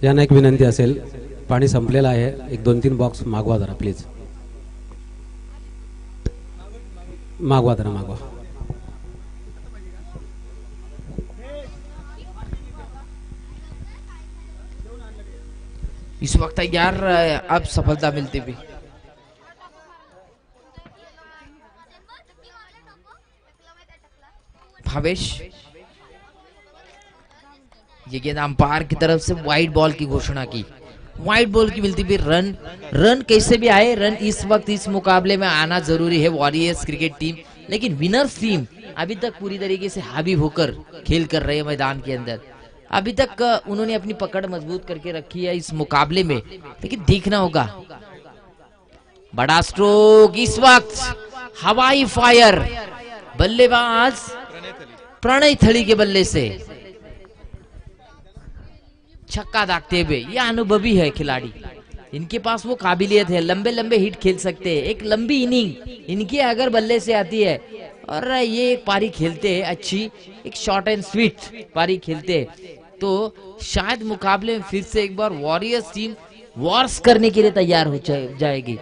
यांना एक विनंती असेल, पाणी संपलेलं आहे, एक 2-3 बॉक्स मागवा जरा प्लीज. मागवा जरा मागवा. इस वक्त यार अब सफलता मिलती भी. भावेश, ये गेंद अंपायर की तरफ से वाइड बॉल की घोषणा की. वाइड बॉल की मिलती भी रन कैसे भी आए, रन इस वक्त इस मुकाबले में आना जरूरी है वॉरियर्स क्रिकेट टीम. लेकिन विनर्स टीम अभी तक पूरी तरीके से हावी होकर खेल कर रहे हैं मैदान के अंदर. अभी तक उन्होंने अपनी पकड़ मजबूत करके रखी है इस मुकाबले में, लेकिन देखना होगा. बड़ा स्ट्रोक इस वक्त, हवाई फायर, बल्लेबाज प्रणय थली के बल्ले से छक्का दागते हुए. ये अनुभवी है खिलाड़ी, इनके पास वो काबिलियत है, लंबे लंबे हिट खेल सकते हैं. एक लंबी इनिंग इनके अगर बल्ले से आती है और ये एक पारी खेलते हैं अच्छी, एक शॉर्ट एंड स्वीट पारी खेलते हैं, तो शायद मुकाबले में फिर से एक बार वॉरियर्स टीम वॉर्स करने के लिए तैयार हो जाएगी.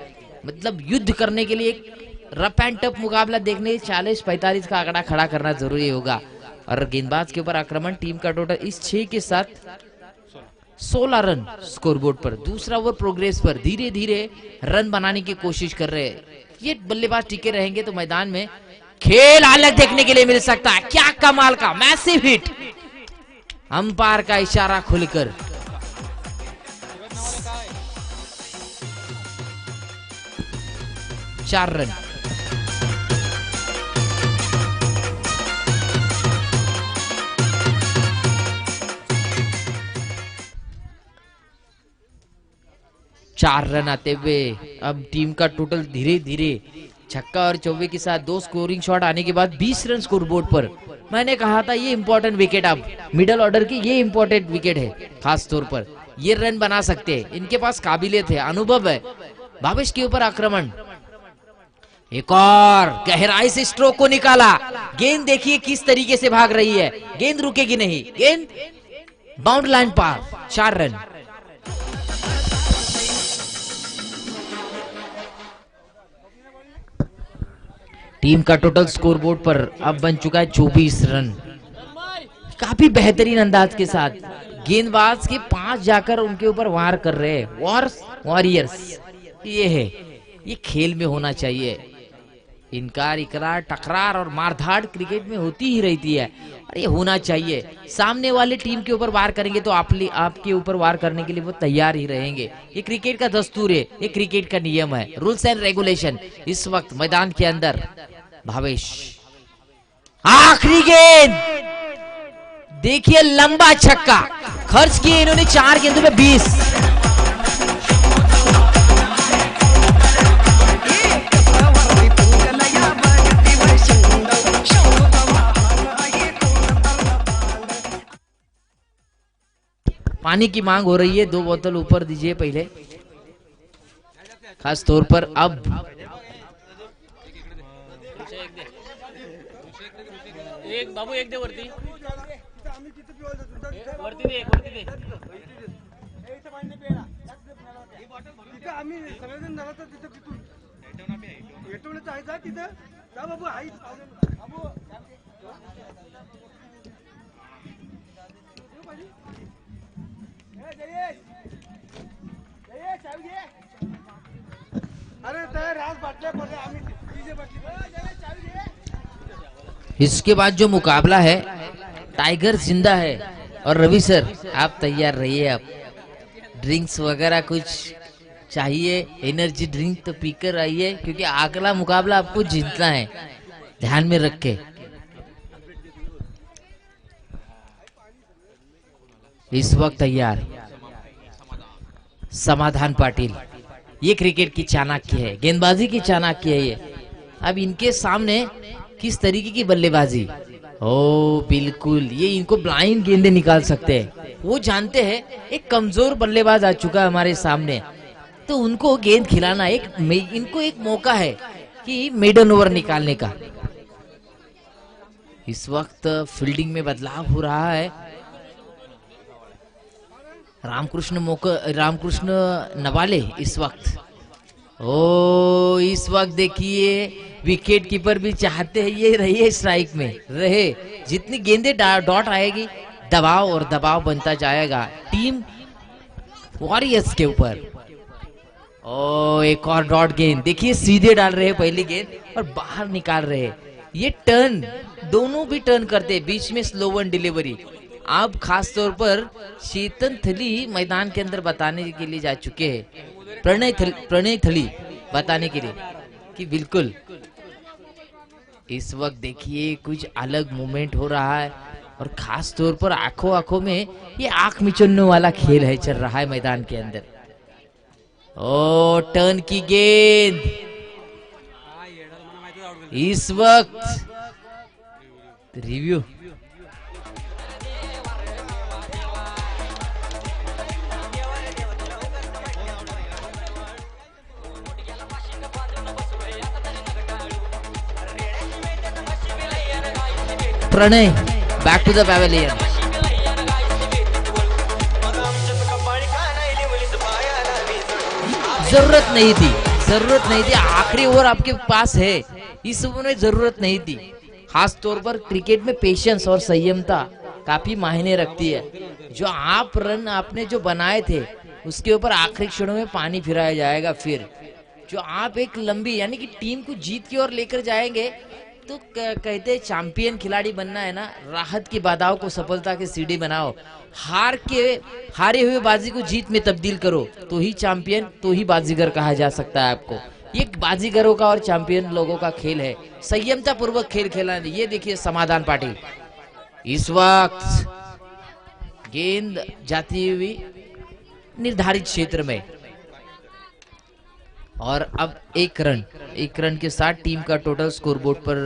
मतलब युद्ध करने के लिए एक रफ एंड टफ मुकाबला देखने 40-45 का आंकड़ा खड़ा करना जरूरी होगा. और गेंदबाज के ऊपर आक्रमण, टीम का टोटल इस 6 के साथ 16 रन स्कोरबोर्ड पर. दूसरा ओवर प्रोग्रेस पर धीरे धीरे रन बनाने की कोशिश कर रहे हैं. ये बल्लेबाज टिके रहेंगे तो मैदान में खेल अलग देखने के लिए मिल सकता है. क्या कमाल का मैसिव हिट, अंपायर का इशारा खुलकर. चार रन. चार रन आते हुए अब टीम का टोटल धीरे धीरे छक्का और चौके के साथ 2 स्कोरिंग शॉट आने के बाद 20 रन स्कोरबोर्ड पर. मैंने कहा था ये इंपॉर्टेंट विकेट, अब मिडिल ऑर्डर की ये इंपॉर्टेंट विकेट है. खास तौर पर ये रन बना सकते हैं, इनके पास काबिलियत है, अनुभव है. भावेश के ऊपर आक्रमण, एक और गहराई से स्ट्रोक को निकाला. गेंद देखिए किस तरीके से भाग रही है, गेंद रुकेगी नहीं, गेंद बाउंड लाइन पार. 4 रन. टीम का टोटल स्कोरबोर्ड पर अब बन चुका है 24 रन. काफी बेहतरीन अंदाज के साथ गेंदबाज के 5 जाकर उनके ऊपर वार कर रहे हैं वॉरियर्स. ये है, ये खेल में होना चाहिए. इनकार, इकरार, टकरार और मारधाड़ क्रिकेट में होती ही रहती है, और ये होना चाहिए. सामने वाले टीम के ऊपर वार करेंगे तो आपके ऊपर वार करने के लिए वो तैयार ही रहेंगे. ये क्रिकेट का दस्तूर है, ये क्रिकेट का नियम है, रूल्स एंड रेगुलेशन. इस वक्त मैदान के अंदर भावेश, आखिरी गेंद देखिए, लंबा छक्का. खर्च किए इन्होंने 4 गेंदों में 20. पानी की मांग हो रही है, 2 बोतल ऊपर दीजिए पहले, खास तौर पर. अब एक बाबू, एक दे वरती, वरती दे, वरती दे. आम्ही सगळेजण झाला तर तिथं तिथून येटवण्याचं आहे, जा तिथं जा बाबू. आई बाबू अरे तयार राज बाटल्या पडले, आम्ही डीजे बाटली. इसके बाद जो मुकाबला है, टाइगर जिंदा है. और रवि सर आप तैयार रहिए. आप ड्रिंक्स वगैरह कुछ चाहिए, एनर्जी ड्रिंक तो पीकर आइए, क्योंकि अगला मुकाबला आपको जीतना है, ध्यान में रख के. इस वक्त तैयार समाधान पाटिल. ये क्रिकेट की चाणक्य है, गेंदबाजी की चाणक्य है ये. अब इनके सामने किस तरीके की बल्लेबाजी, ओ बिल्कुल, ये इनको ब्लाइंड गेंदे निकाल सकते हैं. वो जानते हैं एक कमजोर बल्लेबाज आ चुका है हमारे सामने, तो उनको गेंद खिलाना इनको एक मौका है कि मेडन ओवर निकालने का. इस वक्त फील्डिंग में बदलाव हो रहा है. रामकृष्ण नवाले इस वक्त, इस वक्त देखिए विकेट कीपर भी चाहते हैं ये रहिए स्ट्राइक में रहे, जितनी गेंदे डॉट आएगी दबाव और दबाव बनता जाएगा टीम वॉरियर्स के ऊपर। एक और डॉट गेंद देखिए, सीधे डाल रहे हैं पहली गेंद और बाहर निकाल रहे हैं। ये टर्न दोनों भी टर्न करते, बीच में स्लो वन डिलीवरी। अब खास तौर पर चेतन थली मैदान के अंदर बताने के लिए जा चुके हैं, प्रणय थली बताने के लिए कि बिल्कुल इस वक्त देखिए कुछ अलग मूवमेंट हो रहा है और खास तौर पर आंखों आंखों में ये आंख मिचोड़ने वाला खेल है चल रहा है मैदान के अंदर। टर्न की गेंद इस वक्त review Pranay back to the pavilion. जरूरत नहीं थी, आखिरी ओवर आपके पास है, इस ओवर में जरूरत नहीं थी। खास तौर पर क्रिकेट में पेशेंस और संयमता काफी मायने रखती है। जो आप रन आपने जो बनाए थे उसके ऊपर आखिरी क्षणों में पानी फिराया जाएगा। फिर जो आप एक लंबी यानी कि टीम को जीत की ओर लेकर जाएंगे तो कहते हैं चैंपियन खिलाड़ी बनना है ना, राहत की बाधाओं को सफलता की सीढ़ी बनाओ, हारे हुए बाजी को जीत में तब्दील करो, तो ही चैंपियन, तो ही बाजीगर कहा जा सकता है आपको। ये बाजीगरों का और चैंपियन लोगों का खेल है, संयमता पूर्वक खेल खेला। ये देखिए समाधान पाटिल, इस वक्त गेंद जाती हुई निर्धारित क्षेत्र में और अब एक रन के साथ टीम का टोटल स्कोरबोर्ड पर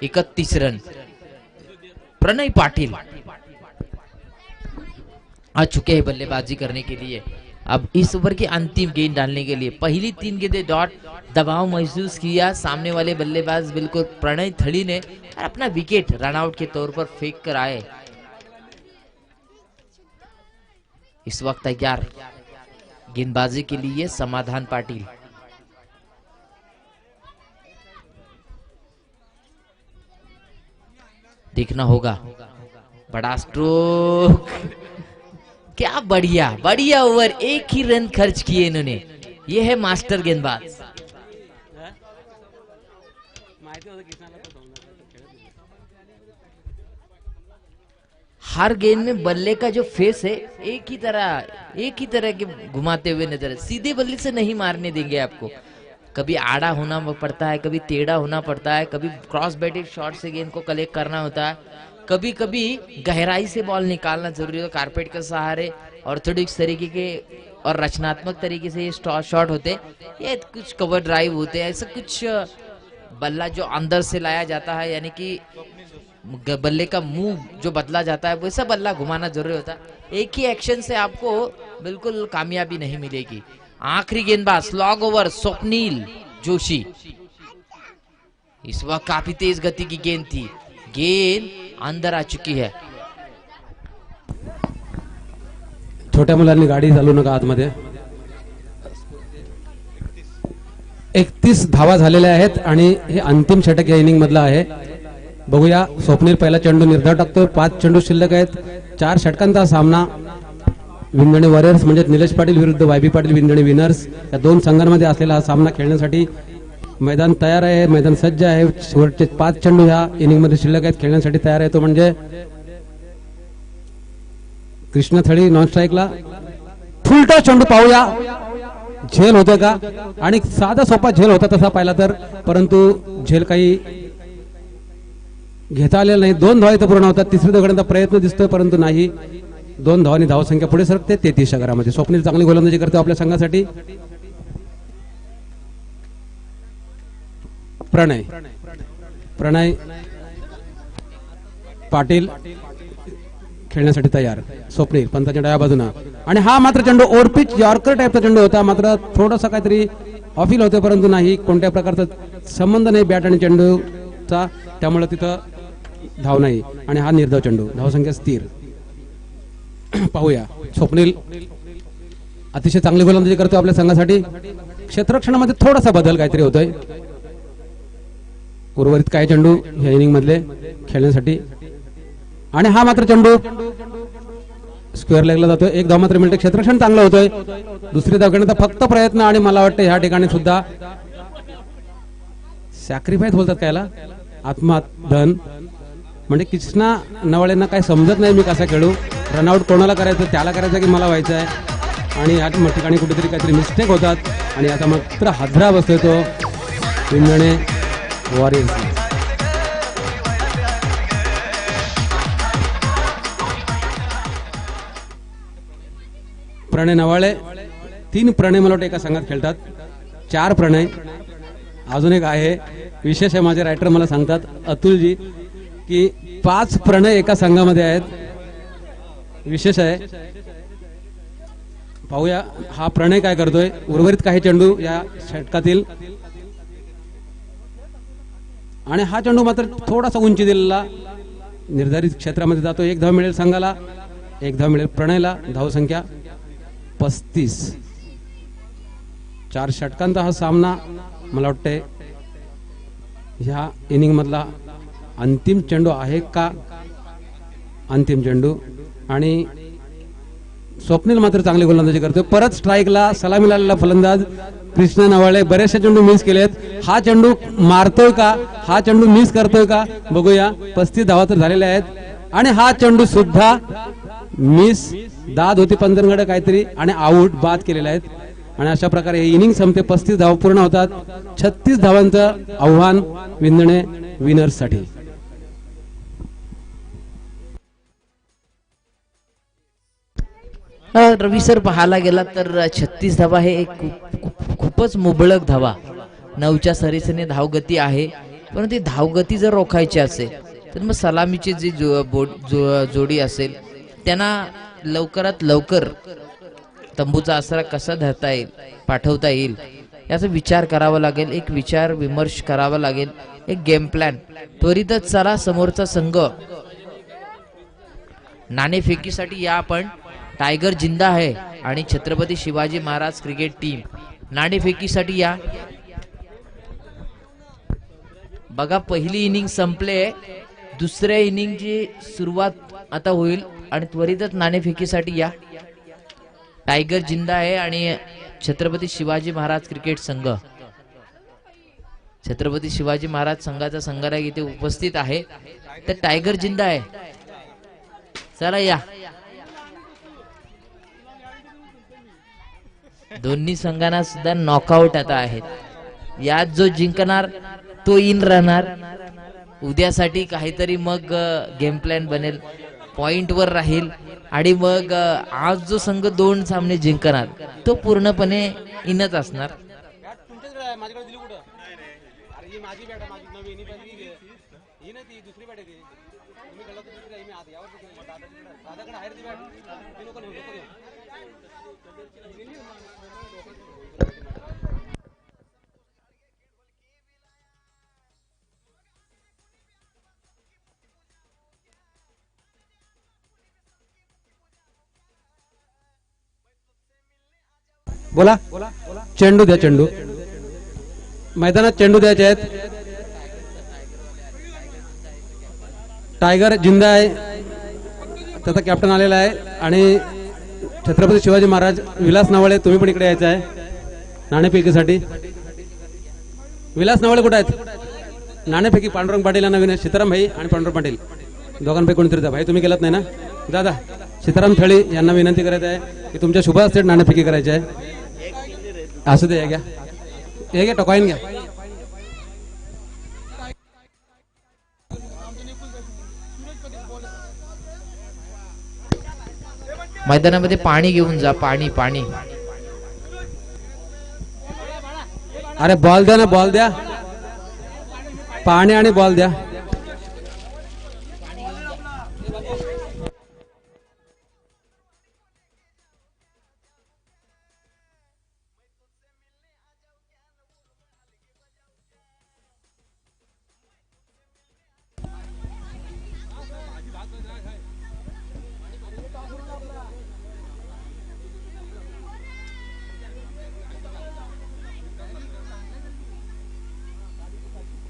31 रन। प्रणय पाटिल आ चुके हैं बल्लेबाजी करने के लिए। अब इस ओवर की अंतिम गेंद डालने के लिए पहली 3 गेंदें डॉट, दबाव महसूस किया सामने वाले बल्लेबाज बिल्कुल प्रणय थली ने और अपना विकेट रनआउट के तौर पर फेंक कर आए। इस वक्त तैयार गेंदबाजी के लिए समाधान पाटिल। देखना होगा बड़ा स्ट्रोक, क्या बढ़िया ओवर, एक ही रन खर्च किए इन्होंने। ये है मास्टर गेंदबाज। हर गेंद में बल्ले का जो फेस है एक ही तरह के घुमाते हुए नजर, सीधे बल्ले से नहीं मारने देंगे आपको। कभी आड़ा होना पड़ता है, कभी टेढ़ा होना पड़ता है, कभी क्रॉस बैटेड शॉट से गेंद को कलेक्ट करना होता है, कभी कभी गहराई से बॉल निकालना जरूरी होता है। कारपेट के सहारे ऑर्थोडॉक्स तरीके के और रचनात्मक तरीके से ये शॉट होते, ये कुछ कवर ड्राइव होते हैं, ऐसा कुछ बल्ला जो अंदर से लाया जाता है, यानी कि बल्ले का मुंह जो बदला जाता है वैसा बल्ला घुमाना जरूरी होता है। एक ही एक्शन से आपको बिल्कुल कामयाबी नहीं मिलेगी। आखिरी गेंदबाज स्लॉग ओवर स्वप्निल जोशी। इस वक्त काफी तेज गति की गेंद थी, गेंद अंदर आ चुकी है। छोट्या मुलांनी गाडी चालू नका आतमध्ये। 31 धावा झालेल्या आहेत आणि हे अंतिम षटक या इनिंग मधला आहे। बघूया स्वप्नील पहिला चेंडू निर्धाव टाकतो, 5 चेंडू शिल्लक आहेत, 4 षटकांचा सामना। विंधणे वॉरियर्स म्हणजे निलेश पाटील विरुद्ध वायबी पाटील विंधणे विनर्स या दोन संघांमध्ये असलेला हा सामना खेळण्यासाठी मैदान तयार आहे, मैदान सज्ज आहे। शेवटचे 5 चेंडू ह्या इनिंग मध्ये शिल्लक आहेत, खेळण्यासाठी तयार आहे तो म्हणजे कृष्ण थळी नॉन स्ट्राईकला। फुलटा चेंडू पाहूया झेल होते का, आणि साधा सोपा झेल होता तसा पाहिला तर, परंतु झेल काही घेता आलेला नाही। 2 धावा इथं पूर्ण होतात, तिसरी दगडांचा प्रयत्न दिसतोय परंतु नाही। 2 धावांनी धावसंख्या पुढे सरकते 33 घरामध्ये। स्वप्नील चांगली गोलंदाजी करतो आपल्या संघासाठी। प्रणय पाटील खेळण्यासाठी तयार। स्वप्नील पंताच्या डाव्या बाजूना, आणि हा मात्र चेंडू ओव्हरपिच यॉर्कर टाईपचा चेंडू होता, मात्र थोडासा काहीतरी ऑफिल होते परंतु नाही, कोणत्या प्रकारचा संबंध नाही बॅट आणि चेंडूचा, त्यामुळे तिथं धाव नाही आणि हा निर्धाव चेंडू, धावसंख्या स्थिर। पाहूया स्वप्नील अतिशय चांगली गोलंदाजी करतो आपल्या संघासाठी. क्षेत्ररक्षणामध्ये थोडासा बदल काहीतरी होतोय. उर्वरित काही चेंडू या इनिंग मधले खेळण्यासाठी. आणि हा मात्र चेंडू स्क्वेअर लेगला जातोय. एक धाव मात्र मिळते. क्षेत्ररक्षण चांगलं होतोय. दुसरी धाव घेण्याचा फक्त प्रयत्न आणि मला वाटतं ह्या ठिकाणी सुद्धा सॅक्रिफाईस बोलतात कायला आत्मधन म्हणजे कृष्णा नवाळेंना काही समजत नाही मी कसा खेळू. रनआउट कोणाला करायचं त्याला करायचं की मला व्हायचं आहे. आणि या ठिकाणी कुठेतरी काहीतरी मिस्टेक होतात आणि आता मात्र हादरा बसतोय तो विंधणे वॉरियर्स. प्रणय नवाळे 3 प्रणय मला वाटतं एका संघात खेळतात. 4 प्रणय. अजून एक आहे विशेष आहे माझे रायटर मला सांगतात अतुलजी की 5 प्रणय एका संघामध्ये आहेत. विशेष आहे. पाहूया हा प्रणय काय करतोय. उर्वरित काही चेंडू या षटकातील आणि हा चेंडू मात्र थोडासा उंची दिलेला निर्धारित क्षेत्रामध्ये जातो. 1 धाव मिळेल संघाला. 1 धाव मिळेल प्रणयला. धावसंख्या 35. 4 षटकांचा हा सामना मला वाटतंय ह्या इनिंग मधला अंतिम चेंडू आहे का. अंतिम चेंडू. आणि स्वप्नील मात्र चांगली गोलंदाजी करतोय. परत स्ट्राईकला सलामी लावलेला फलंदाज कृष्णा नवाळे. बरेचसे चेंडू मिस केलेत. हा चेंडू मारतोय का. हा चेंडू मिस करतोय का बघूया. 35 धावा तर झालेल्या आहेत. आणि हा चेंडू सुद्धा मिस. दाद होती पंधरगड काहीतरी आणि आऊट बाद केलेले आहेत. आणि अशा प्रकारे हे इनिंग संपते. 35 धावा पूर्ण होतात. 36 धावांचं आव्हान विंधणे विनर्ससाठी. रवी सर पाहायला गेला तर 36 धावा हे एक खूपच मुबलक धावा. 9च्या सरीसरीने धावगती आहे. पण ती धावगती जर रोखायची असेल तर मग सलामीची जी जोडी असेल त्यांना लवकरात लवकर तंबूचा आसरा कसा धरता येईल पाठवता येईल याचा विचार करावा लागेल. एक विचार विमर्श करावा लागेल. एक गेम प्लॅन त्वरितच चला. समोरचा संघ नाणेफेकीसाठी या आपण टायगर जिंदा आहे आणि छत्रपती शिवाजी महाराज क्रिकेट टीम नाणेफेकीसाठी या. बघा पहिली इनिंग संपले. दुसऱ्या इनिंगची सुरुवात आता होईल आणि त्वरितच नाणेफेकीसाठी या. टायगर जिंदा आहे आणि छत्रपती शिवाजी महाराज क्रिकेट संघ. छत्रपती शिवाजी महाराज संघाचा संघाराग इथे उपस्थित आहे. तर टायगर जिंदा आहे. चला या. दोन्ही संघांना सुद्धा नॉकआउट आता आहेत. यात जो जिंकणार तो इन राहणार. उद्यासाठी काहीतरी मग गेम प्लॅन बनेल. पॉइंट वर राहील आणि मग आज जो संघ 2 सामने जिंकणार तो पूर्णपणे इनच असणार. बोला. चेंडू द्या. चेंडू मैदानात चेंडू द्यायचे आहेत. टायगर जिंदा आहे. त्याचा कॅप्टन आलेला आहे आणि छत्रपती शिवाजी महाराज विलास नवाळे तुम्ही पण इकडे यायचं आहे नाणेफेकीसाठी. विलास नवाळे कुठे आहेत. नाणेफेकी पांडुरंग पाटील यांना विनंती. सीताराम भाई आणि पांडुरंग पाटील दोघांपैकी कोणतरी जा. भाई तुम्ही गेलात नाही ना. दादा सीताराम थळी यांना विनंती करायचं आहे की तुमच्या शुभ हस्ते नाणेफेकी करायची आहे. असू दे. घ्या हे घ्या. टॉकॉइन घ्या. मैदानामध्ये पाणी घेऊन जा. पाणी पाणी. अरे बॉल द्या ना. बॉल द्या. पाणी आणि बॉल द्या.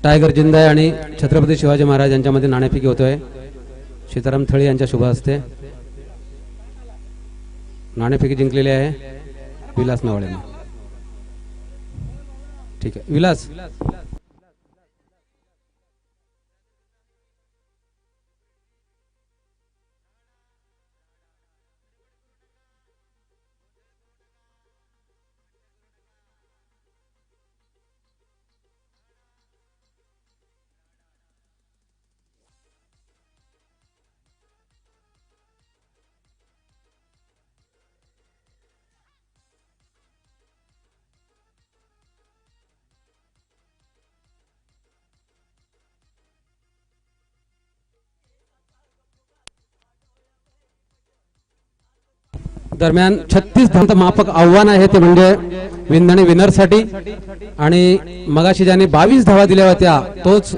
टायगर जिंदा आणि छत्रपती शिवाजी महाराज यांच्यामध्ये नाणेफेकी होतोय. सीताराम थळी यांच्या शुभ हस्ते नाणेफेकी जिंकलेली आहे विलास नवाळे. ठीक आहे विलास. दरम्यान 36 धावांचं माफक आव्हान आहे ते म्हणजे विंधणे विनरसाठी. आणि मगाशी ज्याने 22 धावा दिल्या होत्या तोच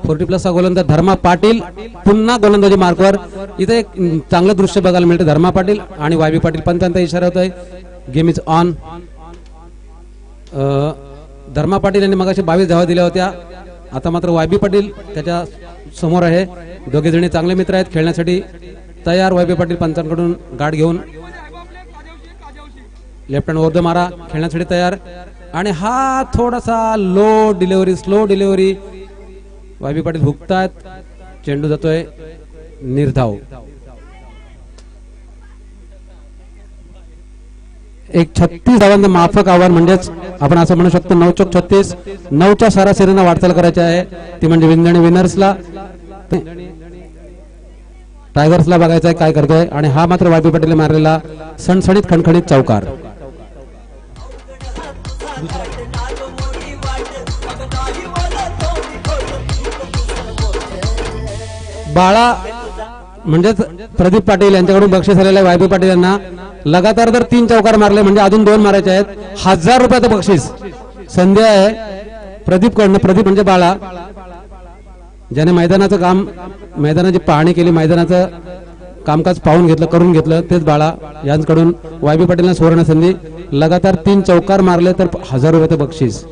40+ चा गोलंदाज धर्मा पाटील पुन्हा गोलंदाजी मार्कवर. इथे एक चांगलं दृश्य बघायला मिळते. धर्मा पाटील आणि वायबी पाटील पंचांचा इशारा होतोय game is on. Dharma Patil यांनी मगाशी 22 धावा दिल्या होत्या. आता मात्र वायबी पाटील त्याच्या समोर आहे. दोघे जणी चांगले मित्र आहेत. खेळण्यासाठी तयार. वायबी पाटील पंचांकडून गाठ घेऊन लेफ्ट हँड ओव्हर द मारा खेळण्यासाठी तयार. आणि हा थोडासा लो डिलिव्हरी स्लो डिलिव्हरी वायबी पाटील हुकतात. चेंडू जातोय निर्धाव. एक 36 धावांचं माफक आव्हान म्हणजेच आपण असं म्हणू शकतो 9 चोक 36. 9च्या सरासरीनं वाटचाल करायची आहे ती म्हणजे विंधणे विनर्सला. टायगर्सला बघायचं आहे काय करतोय. आणि हा मात्र वायबी पाटील मारलेला सणसणीत खणखणीत चौकार. बाळा म्हणजेच प्रदीप पाटील यांच्याकडून बक्षीस आलेलं आहे. वायबी पाटील यांना लगातार जर 3 चौकार मारले म्हणजे अजून 2 मारायचे आहेत. 1000 रुपयाचं बक्षीस संधी आहे प्रदीप कडनं. प्रदीप म्हणजे बाळा ज्याने मैदानाचं काम मैदानाची पाहणी केली मैदानाचं कामकाज पाहून घेतलं करून घेतलं तेच बाळा यांच्याकडून वायबी पाटीलने सुवर्ण संधी. लगातार 3 चौकार मारले तर 1000 रुपयाचं बक्षीस.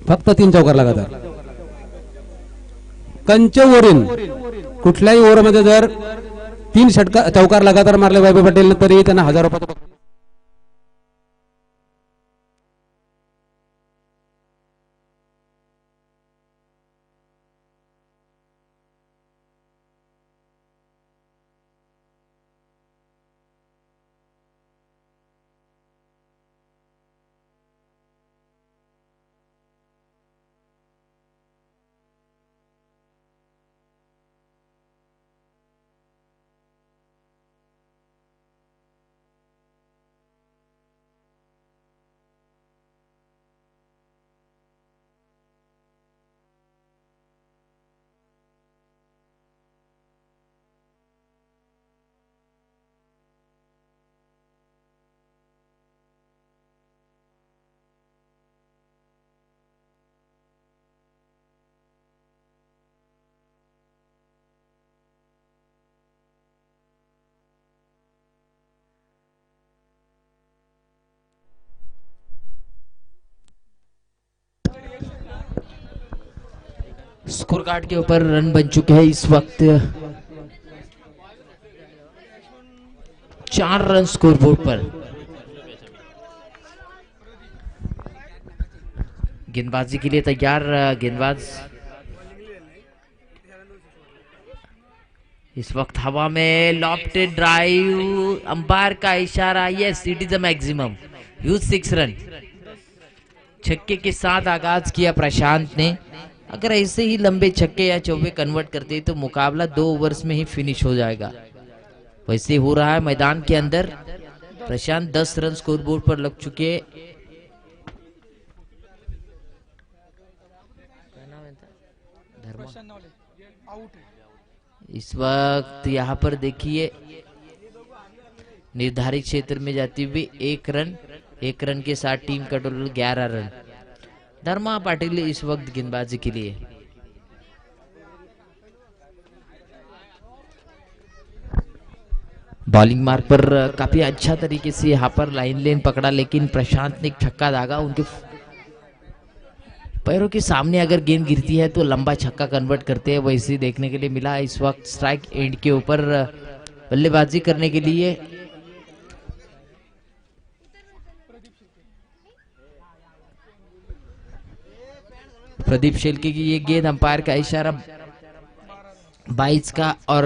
फक्त 3 चौकार लगातार. कंचवरून कुठल्याही ओव्हरमध्ये जर 3 चौकार लगातार मारले वायबी पाटील तरी त्यांना 1000 रुपये. स्कोर कार्ड के ऊपर रन बन चुके हैं इस वक्त 4 रन स्कोर बोर्ड पर. गेंदबाजी के लिए तैयार गेंदबाज इस वक्त हवा में लॉफ्टेड ड्राइव. अंपायर का इशारा yes it is a maximum use 6 run. छक्के के साथ आगाज किया प्रशांत ने. अगर ऐसे ही लंबे छक्के या चौके कन्वर्ट करते तो मुकाबला 2 ओवर्स में ही फिनिश हो जाएगा. वैसे हो रहा है मैदान के अंदर. प्रशांत 10 रन स्कोर बोर्ड पर लग चुके. इस वक्त यहाँ पर देखिए निर्धारित क्षेत्र में जाती हुई 1 रन के साथ टीम का टोटल 11 रन. धर्मा पाटिल इस वक्त गेंदबाजी के लिए. बॉलिंग मार्क पर काफी अच्छा तरीके से यहाँ पर लाइन लेन पकड़ा लेकिन प्रशांत ने एक छक्का दागा. उनके पैरों के सामने अगर गेंद गिरती है तो लंबा छक्का कन्वर्ट करते हैं, वैसे ही देखने के लिए मिला। इस वक्त स्ट्राइक एंड के ऊपर बल्लेबाजी करने के लिए प्रदीप शेलके की ये गेंद, अंपायर का इशारा 22 का, और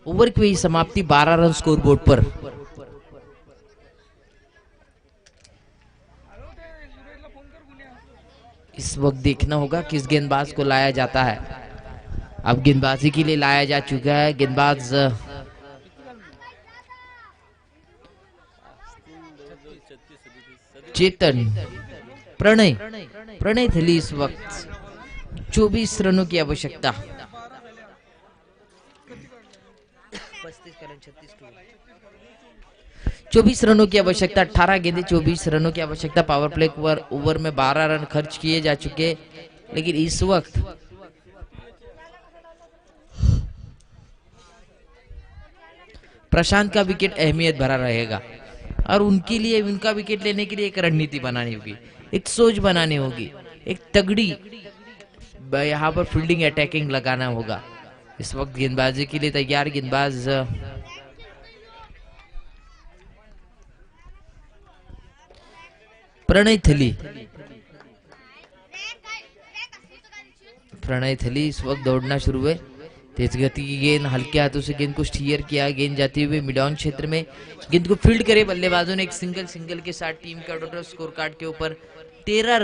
ओवर की हुई समाप्ति 12 रन स्कोर बोर्ड पर। इस वक्त देखना होगा किस गेंदबाज को लाया जाता है। अब गेंदबाजी के लिए लाया जा चुका है गेंदबाज चेतन प्रणय थली। इस वक्त 24 रनों की आवश्यकता। 24 रनों की आवश्यकता, 18 गेंदें 24 रनों की आवश्यकता। पावर प्ले पर ओवर में 12 रन खर्च किए जा चुके, लेकिन इस वक्त प्रशांत का विकेट अहमियत भरा रहेगा और उनके लिए, उनका विकेट लेने के लिए एक रणनीति बनानी होगी, एक सोच बनानी होगी, एक तगड़ी यहाँ पर फील्डिंग अटैकिंग लगाना होगा। इस वक्त गेंदबाजी के लिए तैयार गेंदबाज प्रणय थली इस वक्त दौड़ना शुरू हुए। तेज गति की गेंद, हल्के हाथों से गेंद को स्टीयर किया, गेंद जाती हुई मिड ऑन क्षेत्र में गेंद को फील्ड करे बल्लेबाजों ने। एक सिंगल के साथ टीम का टोटल स्कोर कार्ड के ऊपर 13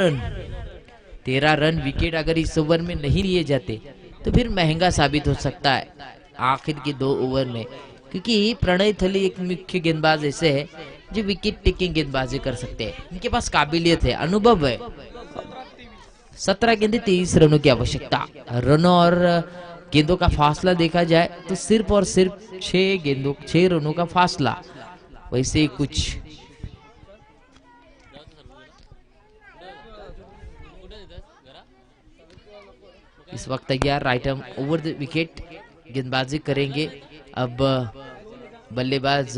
रन। विकेट अगर इस ओवर में नहीं लिए जाते तो फिर महंगा साबित हो सकता है आखिर के 2 ओवर में, क्योंकि प्रणय थली एक मुख्य गेंदबाज ऐसे है जो विकेट टेकिंग गेंदबाजी कर सकते हैं। इनके पास काबिलियत है, अनुभव है। 17 गेंदें 23 रनों की आवश्यकता। रनों और गेंदों का फासला देखा जाए तो सिर्फ और सिर्फ 6 रनों का फासला। वैसे ही कुछ इस वक्त तैयार right arm over the wicket गेंदबाजी करेंगे। अब बल्लेबाज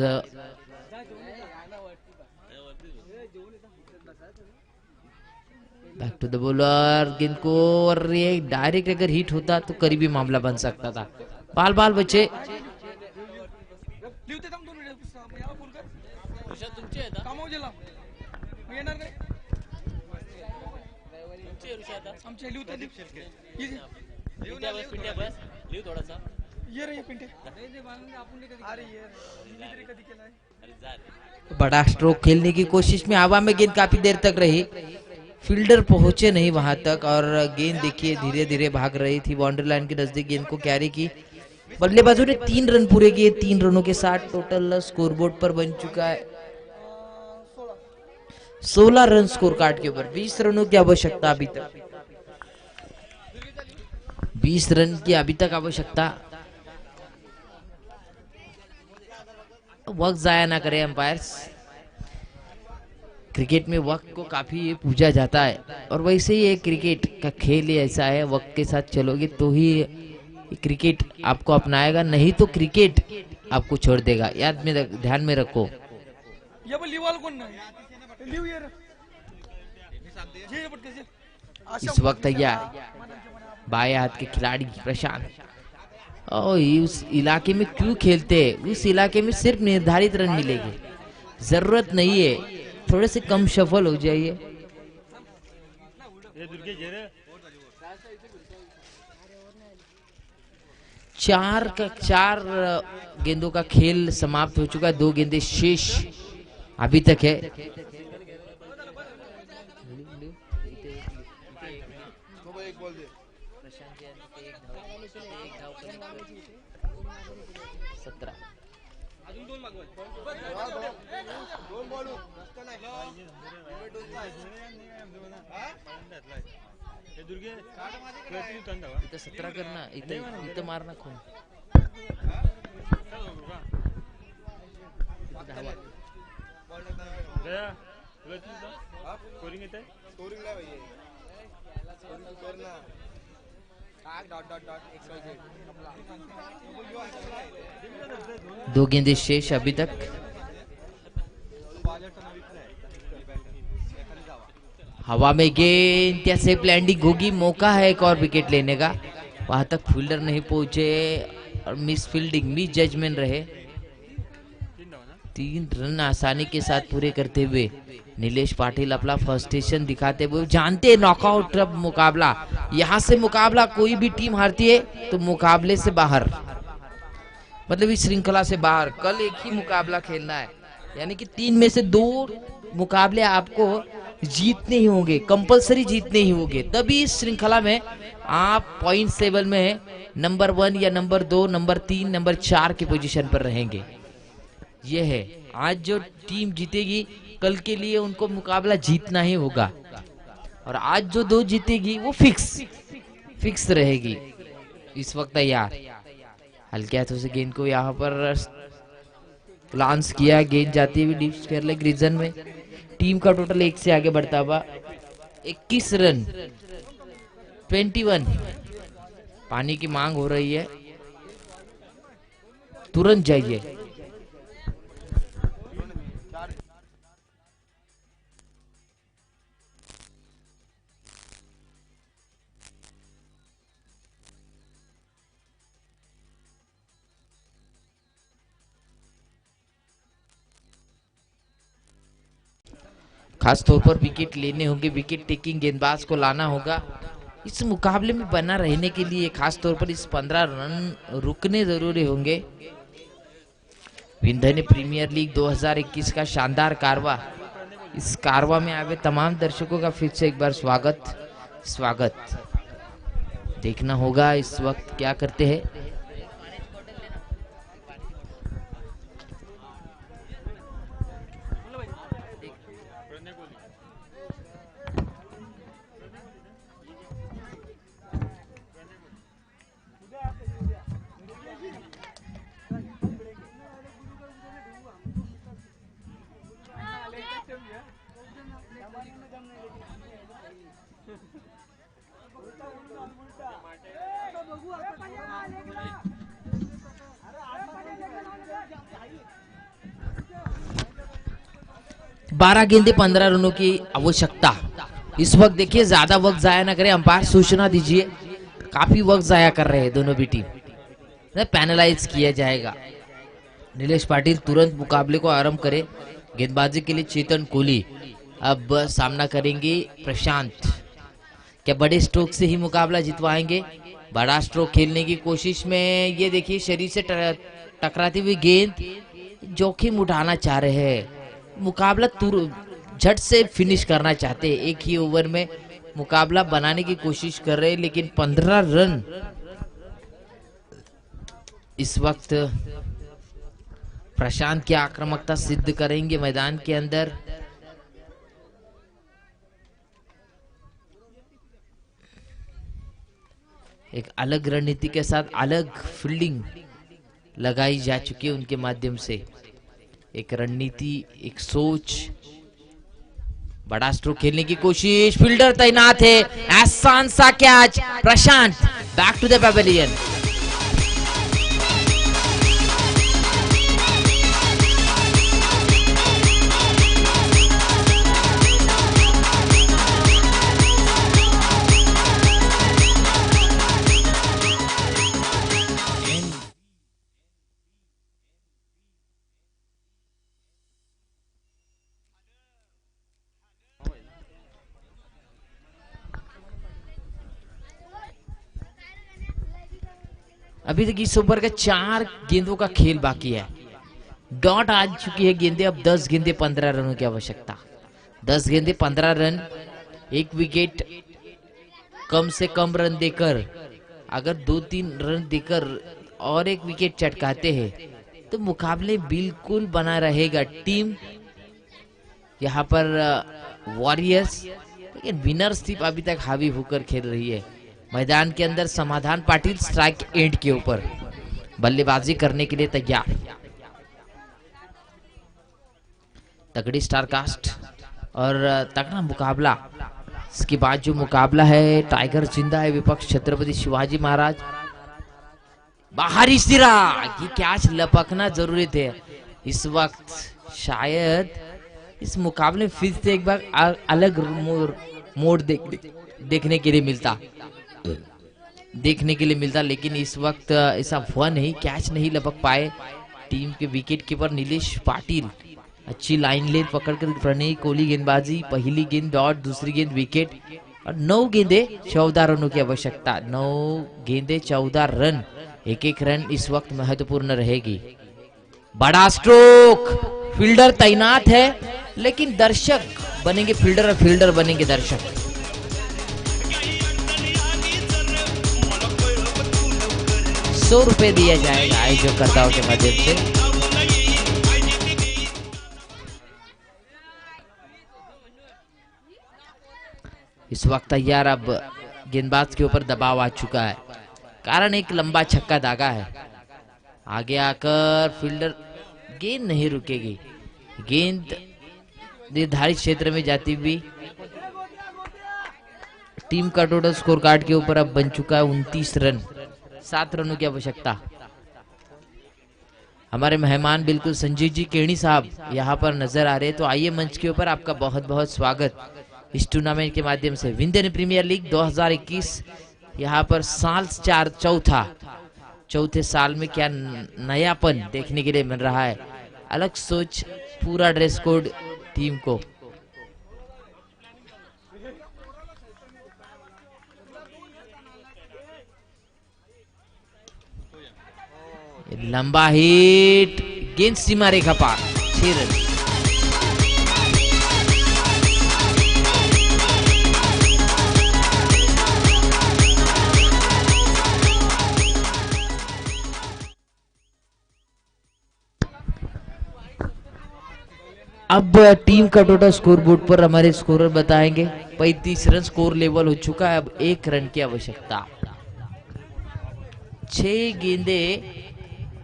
बैक टू द बॉलर, गेंद को, और ये डायरेक्ट अगर हिट होता तो करीबी मामला बन सकता था। बाल बचे। बड़ा स्ट्रोक खेलने की कोशिश में हवा में गेंद काफी देर तक रही, फील्डर पहुंचे नहीं वहां तक, और गेंद देखिए धीरे धीरे भाग रही थी बाउंड्री लाइन के नजदीक। गेंद को कैरी की, बल्लेबाजों ने 3 रन पूरे किए। 3 रनों के साथ टोटल स्कोरबोर्ड पर बन चुका है 16 रन स्कोर कार्ड के ऊपर। 20 रनों की आवश्यकता अभी तक, 20 रन की अभी तक आवश्यकता। वक्त जाया ना करें अंपायर्स। क्रिकेट में वक्त को काफी पूजा जाता है, और वैसे ही क्रिकेट का खेल ही ऐसा है, वक्त के साथ चलोगे तो ही क्रिकेट आपको अपनाएगा, नहीं तो क्रिकेट आपको छोड़ देगा। याद में ध्यान में रखो। इस वक्त तैयार बाएं हाथ के खिलाड़ी प्रशांत, उस इलाके में क्यों खेलते हैं? उस इलाके में सिर्फ निर्धारित रन मिलेंगे, जरूरत नहीं है थोड़े से कम सफल हो जाइए। चार गेंदों का खेल समाप्त हो चुका है, 2 गेंदें शेष अभी तक है। इथं 17 करना, इथं मारना खून। दो गेंदें शेष अभी तक। हवा में गेंद, क्या सेफ लैंडिंग होगी, मौका है एक और विकेट लेने का। वहां तक फील्डर नहीं पहुंचे और मिस फील्डिंग, मिस जजमेंट रहे। 3 रन आसानी के साथ पूरे करते हुए नीलेश पाटिल अपना फ्रस्ट्रेशन दिखाते हुए जानते नॉकआउट मुकाबला, यहां से मुकाबला कोई भी टीम हारती है तो मुकाबले से बाहर, मतलब इस श्रृंखला से बाहर। कल एक ही मुकाबला खेलना है, यानी कि 3 में से 2 मुकाबले आपको जीतने ही होंगे, कंपलसरी जीतने ही होंगे, तभी इस श्रृंखला में आप पॉइंट टेबल में नंबर 1 या नंबर 2, नंबर 3, नंबर 4 की पोजीशन पर रहेंगे। यह है आज जो टीम जीतेगी कल के लिए उनको मुकाबला जीतना ही होगा, और आज जो 2 जीतेगी वो फिक्स रहेगी। इस वक्त तैयार, हल्के हाथों से गेंद को यहाँ पर ग्लांस किया, गेंद जाती हुई डीप स्क्वायर लेग रीजन में। टीम का टोटल 1 से आगे बढ़ता हुआ 21 रन, 21। पानी की मांग हो रही है, तुरंत जाइए। खास तौर पर विकेट लेने होंगे, विकेट टेकिंग गेंदबाज को लाना होगा। इस मुकाबले में बना रहने के लिए खास तौर पर इस 15 रन रुकने जरूरी होंगे। विंध्य प्रीमियर लीग 2021 का शानदार कारवा, इस कारवा में आए तमाम दर्शकों का फिर से एक बार स्वागत। देखना होगा इस वक्त क्या करते हैं। बारह गेंदे 15 रनों की आवश्यकता। इस वक्त देखिए ज्यादा वक्त जाया ना करें, अंपायर सूचना दीजिए, काफी वक्त जाया कर रहे हैं दोनों भी टीम, पैनलाइज किया जाएगा। नीलेश पाटिल तुरंत मुकाबले को आरंभ करे। गेंदबाजी के लिए चेतन कोहली अब सामना करेंगे प्रशांत। क्या बड़े स्ट्रोक से ही मुकाबला जितवाएंगे? बड़ा स्ट्रोक खेलने की कोशिश में ये देखिए शरीर से टकराती हुई गेंद, जोखिम उठाना चाह रहे हैं, मुकाबला झट से फिनिश करना चाहते हैं, एक ही ओवर में मुकाबला बनाने की कोशिश कर रहे हैं, लेकिन 15 रन इस वक्त प्रशांत की आक्रामकता सिद्ध करेंगे मैदान के अंदर। एक अलग रणनीति के साथ अलग फील्डिंग लगाई जा चुकी है उनके माध्यम से, एक रणनीति, एक सोच। बड़ा स्ट्रोक खेलने की कोशिश, फील्डर तैनात है, आसान सा कैच, Prashant back to the pavilion. अभी तक इस ओवर का 4 गेंदों का खेल बाकी है, डॉट आ चुकी है गेंदें। अब 10 गेंदे 15 रनों की आवश्यकता। 10 गेंदे 15 रन, एक विकेट कम से कम रन देकर, अगर 2-3 रन देकर और एक विकेट चटकाते हैं तो मुकाबले बिल्कुल बना रहेगा। टीम यहाँ पर वॉरियर्स, लेकिन विनर्स टीम अभी तक हावी होकर खेल रही है। मैदान के अंदर समाधान पाटिल स्ट्राइक एंड के ऊपर बल्लेबाजी करने के लिए तैयार। तगड़ी स्टारकास्ट और तगड़ा मुकाबला। इसके बाद जो मुकाबला है, टाइगर जिंदा है, विपक्ष छत्रपति शिवाजी महाराज। बाहरी सिरा, ये कैच लपकना जरूरी थे इस वक्त। शायद इस मुकाबले फिर से एक बार अलग मोड़ देखने के लिए मिलता, लेकिन इस वक्त ऐसा हुआ नहीं, कैच नहीं लपक पाए टीम के विकेट कीपर नीलेश पाटिल। अच्छी लाइन लेन पकड़कर प्रणय कोहली गेंदबाजी, पहली गेंद डॉट, दूसरी गेंद विकेट और 9 गेंदे 14 रनों की आवश्यकता। 9 गेंदे 14 रन, एक रन इस वक्त महत्वपूर्ण रहेगी। बड़ा स्ट्रोक, फील्डर तैनात है लेकिन दर्शक बनेंगे फील्डर और फील्डर बनेंगे दर्शक। ₹100 दिया जाएगा आयोजकर्ताओं के माध्यम से। इस वक्त तैयार, अब गेंदबाज के ऊपर दबाव आ चुका है, कारण एक लंबा छक्का दागा है। आगे आकर फील्डर, गेंद नहीं रुकेगी, गेंद निर्धारित क्षेत्र में जाती हुई। टीम का टोटल स्कोर कार्ड के ऊपर अब बन चुका है 29 रन, 7 रनों की आवश्यकता। हमारे मेहमान बिल्कुल संजीव जी केणी साहब यहाँ पर नजर आ रहे हैं, तो आइए मंच के ऊपर, आपका बहुत बहुत स्वागत इस टूर्नामेंट के माध्यम से। विंध्यन प्रीमियर लीग 2021 यहाँ पर साल चौथे साल में क्या नयापन देखने के लिए मिल रहा है, अलग सोच, पूरा ड्रेस कोड टीम को। लंबा हिट, गेंद सीमा रेखा पार, 6 रन। अब टीम का टोटल स्कोर बोर्ड पर हमारे स्कोरर बताएंगे। 35 रन स्कोर लेवल हो चुका है, अब 1 रन की आवश्यकता। 6 गेंदे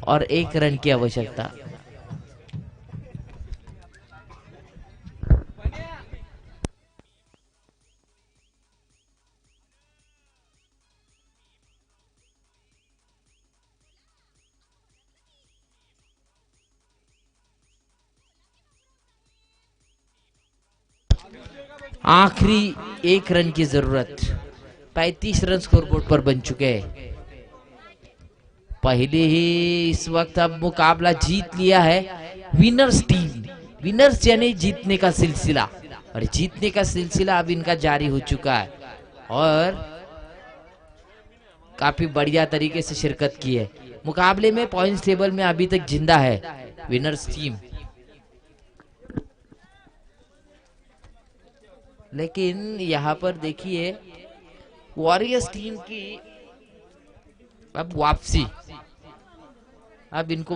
और 1 रन की आवश्यकता। आखिरी 1 रन की जरूरत। 35 रन स्कोर बोर्ड पर बन चुके हैं। पहले ही इस वक्त अब मुकाबला जीत लिया है विनर्स टीम। विनर्स यानी जीतने का सिलसिला, और जीतने का सिलसिला अब इनका जारी हो चुका है और काफी बढ़िया तरीके से शिरकत की है। मुकाबले में पॉइंट्स टेबल में अभी तक जिंदा है विनर्स टीम, लेकिन यहाँ पर देखिए वॉरियर्स टीम की अब वापसी, अब इनको